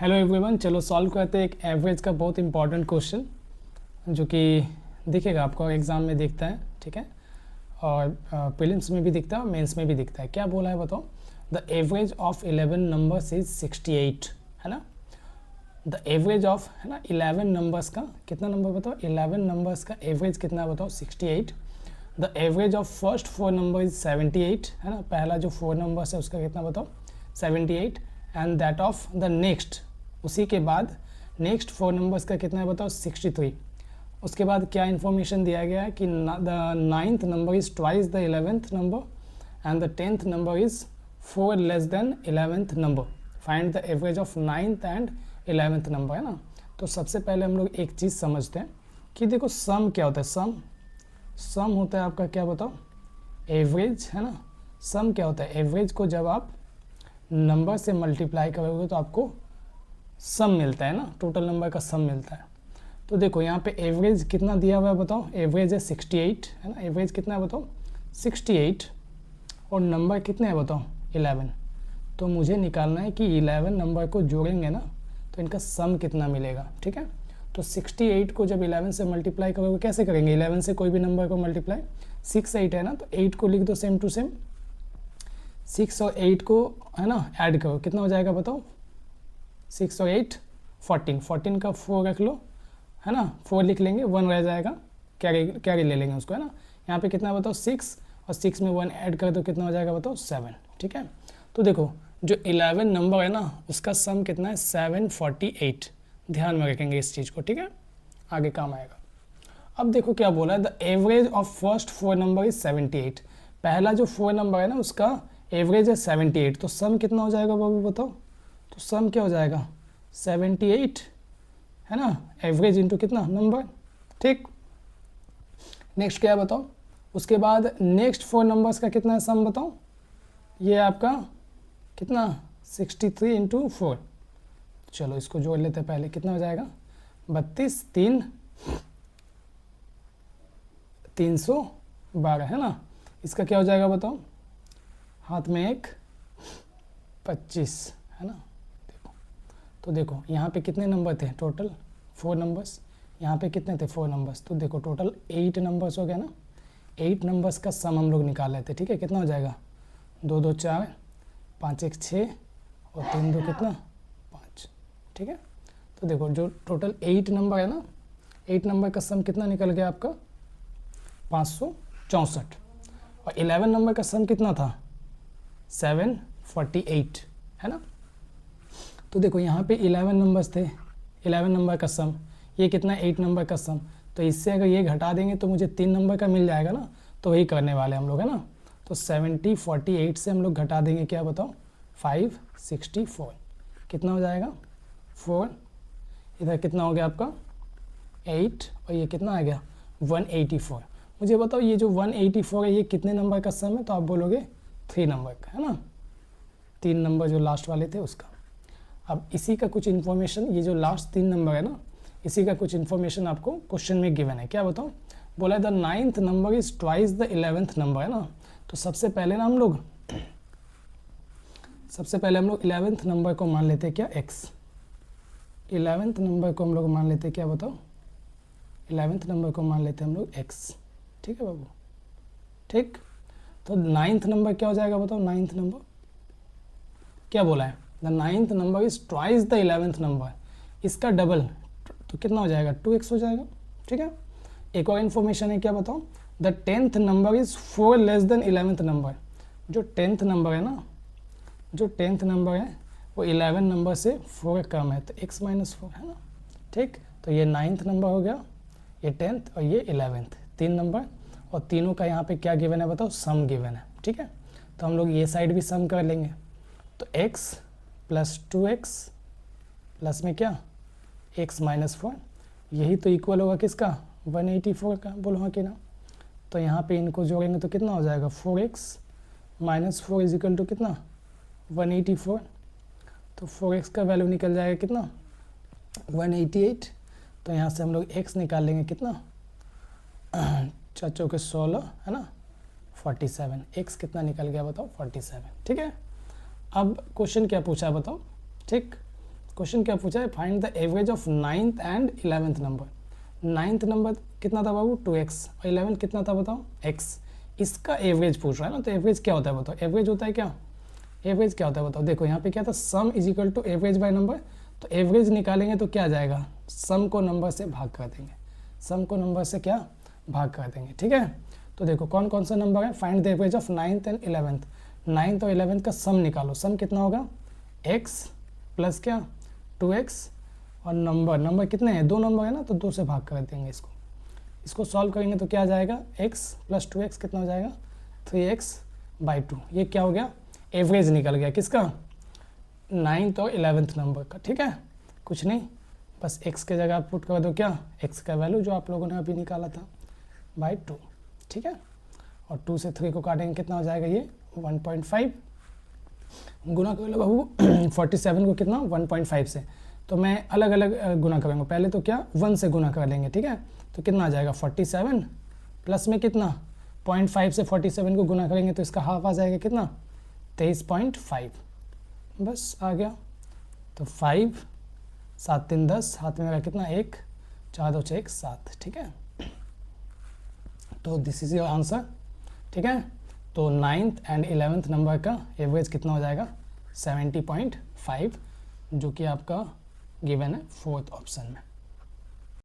Hello everyone, चलो solve करते हैं एक एवरेज का बहुत इंपॉर्टेंट क्वेश्चन जो कि दिखेगा आपको एग्ज़ाम में दिखता है, ठीक है, और प्रीलिम्स में भी दिखता है और मेंस में भी दिखता है। क्या बोला है बताओ? The average of 11 numbers is 68, है ना। द एवरेज ऑफ, है ना, 11 नंबर्स का कितना नंबर बताओ? 11 नंबर्स का एवरेज कितना बताओ? 68। The average of first 4 number is 78, है ना। पहला जो 4 नंबर्स है उसका कितना बताओ? 78। And that of the next, उसी के बाद नेक्स्ट 4 नंबर्स का कितना है बताओ? 63। उसके बाद क्या इन्फॉर्मेशन दिया गया है कि the 9th number is twice the 11th number and the 10th number is 4 less than 11th number. Find the average of 9th and 11th number, है ना। तो सबसे पहले हम लोग एक चीज़ समझते हैं कि देखो सम क्या होता है। सम होता है आपका क्या बताओ? एवरेज, है ना। सम क्या होता है? एवरेज को जब आप नंबर से मल्टीप्लाई करोगे तो आपको सम मिलता है ना, टोटल नंबर का सम मिलता है। तो देखो यहाँ पे एवरेज कितना दिया हुआ है बताओ? एवरेज है 68, है ना। एवरेज कितना है बताओ? 68। और नंबर कितने हैं बताओ? 11। तो मुझे निकालना है कि 11 नंबर को जोड़ेंगे ना तो इनका सम कितना मिलेगा, ठीक है। तो 68 को जब 11 से मल्टीप्लाई करोगे, कैसे करेंगे? 11 से कोई भी नंबर को मल्टीप्लाई, 6 8 है ना, तो 8 को लिख दो सेम टू सेम। 6 और 8 को, है ना, ऐड करो, कितना हो जाएगा बताओ? 6 और 8 14। 14 का 4 रख लो, है ना, 4 लिख लेंगे, 1 रह जाएगा, कैरी ले लेंगे उसको, है ना। यहाँ पे कितना बताओ? 6, और 6 में 1 ऐड कर दो, कितना हो जाएगा बताओ? 7, ठीक है। तो देखो जो 11 नंबर है ना उसका सम कितना है? 748। ध्यान में रखेंगे इस चीज़ को, ठीक है, आगे काम आएगा। अब देखो क्या बोला है, the average of first 4 number is 78। पहला जो 4 नंबर है ना उसका एवरेज है 78, तो सम कितना हो जाएगा बाबू बताओ? तो सम क्या हो जाएगा? 78, है ना, एवरेज इंटू कितना नंबर, ठीक। नेक्स्ट क्या है बताओ? उसके बाद नेक्स्ट 4 नंबर्स का कितना है सम बताओ? ये आपका कितना? 63 इंटू 4। चलो इसको जोड़ लेते हैं पहले, कितना हो जाएगा? 32 3 312, है ना। इसका क्या हो जाएगा बताओ? हाथ में एक 25, है ना। तो देखो यहाँ पे कितने नंबर थे टोटल? 4 नंबर्स। यहाँ पे कितने थे? 4 नंबर्स। तो देखो टोटल 8 नंबर्स हो गया ना। 8 नंबर्स का सम हम लोग निकाल लेते, ठीक है। कितना हो जाएगा? 2 2 4, 5 1 6 और 3 2 कितना? 5, ठीक है। तो देखो जो टोटल 8 नंबर है ना, 8 नंबर का सम कितना निकल गया आपका? 564। और 11 नंबर का सम कितना था? 748, है ना। तो देखो यहाँ पे 11 नंबर्स थे, 11 नंबर का सम, ये कितना? 8 नंबर का सम। तो इससे अगर ये घटा देंगे तो मुझे 3 नंबर का मिल जाएगा ना, तो वही करने वाले हम लोग, है ना। तो 48 से हम लोग घटा देंगे, क्या बताओ? 564। कितना हो जाएगा? 4। इधर कितना हो गया आपका? 8, और ये कितना आ गया? 184। मुझे बताओ ये जो 184 है ये कितने नंबर का सम है? तो आप बोलोगे 3 नंबर का, है ना, 3 नंबर जो लास्ट वाले थे उसका। अब इसी का कुछ इन्फॉर्मेशन, ये जो लास्ट 3 नंबर है ना, इसी का कुछ इन्फॉर्मेशन आपको क्वेश्चन में गिवन है। क्या बताओ? बोला है the 9th number is twice the 11th number, है ना। तो सबसे पहले हम लोग 11th नंबर को मान लेते हैं क्या? x। 11th नंबर को हम लोग मान लेते हैं क्या बताओ? 11th नंबर को मान लेते हैं हम लोग x, ठीक है बाबू, ठीक। तो 9th नंबर क्या हो जाएगा बताओ? 9th नंबर क्या बोला है? The 9th number is twice the 11th number, इसका डबल, तो कितना हो जाएगा? 2x हो जाएगा, ठीक है। एक और इन्फॉर्मेशन है, क्या बताओ? The 10th number is 4 less than 11th number. जो 10th नंबर है ना, जो 10th नंबर है वो 11 नंबर से 4 कम है, तो x माइनस 4, है ना, ठीक। तो ये 9th नंबर हो गया, ये 10th और ये 11th, 3 नंबर, और तीनों का यहाँ पे क्या गिवन है बताओ? सम गिवन है, ठीक है। तो हम लोग ये साइड भी सम कर लेंगे। तो x प्लस 2x प्लस में क्या? x माइनस 4, यही तो इक्वल होगा किसका? 184 का, बोलो हाँ कि ना। तो यहाँ पे इनको जोड़ेंगे तो कितना हो जाएगा? 4x minus 4 is equal to कितना? 184। तो 4x का वैल्यू निकल जाएगा कितना? 188। तो यहाँ से हम लोग x निकाल लेंगे कितना? 4 चौके 16, है ना, 47। x कितना निकल गया बताओ? 47, ठीक है। अब क्वेश्चन क्या पूछा है बताओ, ठीक। क्वेश्चन क्या पूछा है, find the average of 9th and 11th number. 9th number कितना था बाबू 2x और 11th कितना था बताओ x। इसका एवरेज पूछ रहा है ना, तो एवरेज क्या होता है बताओ, एवरेज होता है क्या, एवरेज क्या होता है बताओ। देखो यहाँ पे क्या था, sum is equal to average by number, तो एवरेज निकालेंगे तो क्या आ जाएगा, सम को नंबर से भाग कर देंगे, सम को नंबर से क्या भाग कर देंगे, ठीक है। तो देखो कौन कौन सा नंबर है, find the average of 9th and 11th। 9th और 11th का सम निकालो, सम कितना होगा x प्लस क्या 2x और नंबर कितने हैं, 2 नंबर है ना, तो 2 से भाग कर देंगे इसको। इसको सॉल्व करेंगे तो क्या आ जाएगा, x प्लस 2x कितना हो जाएगा 3x/2। ये क्या हो गया, एवरेज निकल गया किसका, 9th और 11th नंबर का, ठीक है। कुछ नहीं, बस x के जगह पुट कर दो क्या, x का वैल्यू जो आप लोगों ने अभी निकाला था /2, ठीक है। और 2 से 3 को काटेंगे कितना हो जाएगा, ये 1.5 गुना कर लो बाबू 47 को कितना 1.5 से, तो मैं अलग अलग गुना करूँगा, पहले तो क्या 1 से गुना कर लेंगे, ठीक है। तो कितना आ जाएगा 47 प्लस में कितना 0.5 से 47 को गुना करेंगे तो इसका हाफ आ जाएगा कितना 23.5, बस आ गया। तो 5 7 3 10, हाथ में लगा कितना 1 4 2 6 7, ठीक है। तो दिस इज योर आंसर, ठीक है। तो 9th एंड 11th नंबर का एवरेज कितना हो जाएगा 70.5, जो कि आपका गिवन है 4th ऑप्शन में।